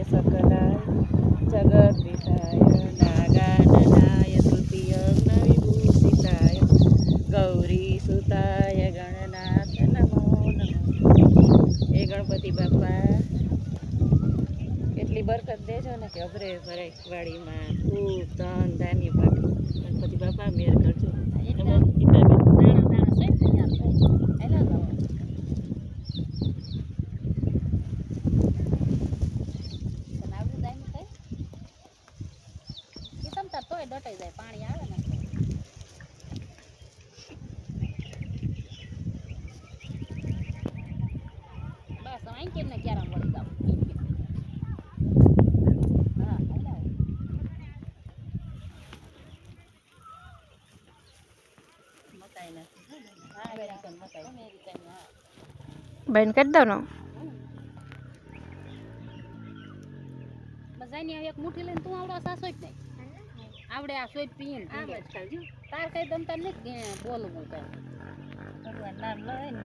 सकलाय जगद्विताय नागाननाय तृतीयज्ञविभूषिताय गौरीसुताय गणनाथ नमो नमः। हे गणपति बापा એટલી બરકત દેજો ને કે અભરે ભરાય વાડીમાં ખૂબ ધન ધાન્ય પાકે ગણપતિ બાપા મેર કરજો તોય ડટાઈ જાય પાણી આવે ને બસ અહીં કેમ ને ક્યારે મળી જાવ બેન કરી દો ને બસ ને એક મુઠ્ઠી લઈને તું આવડો સાસો જ નહીં આવડે આ સોય પીએ ને તાર કઈ તમ તાર નથી બોલવું કઈ ભગવાન નામ લઈને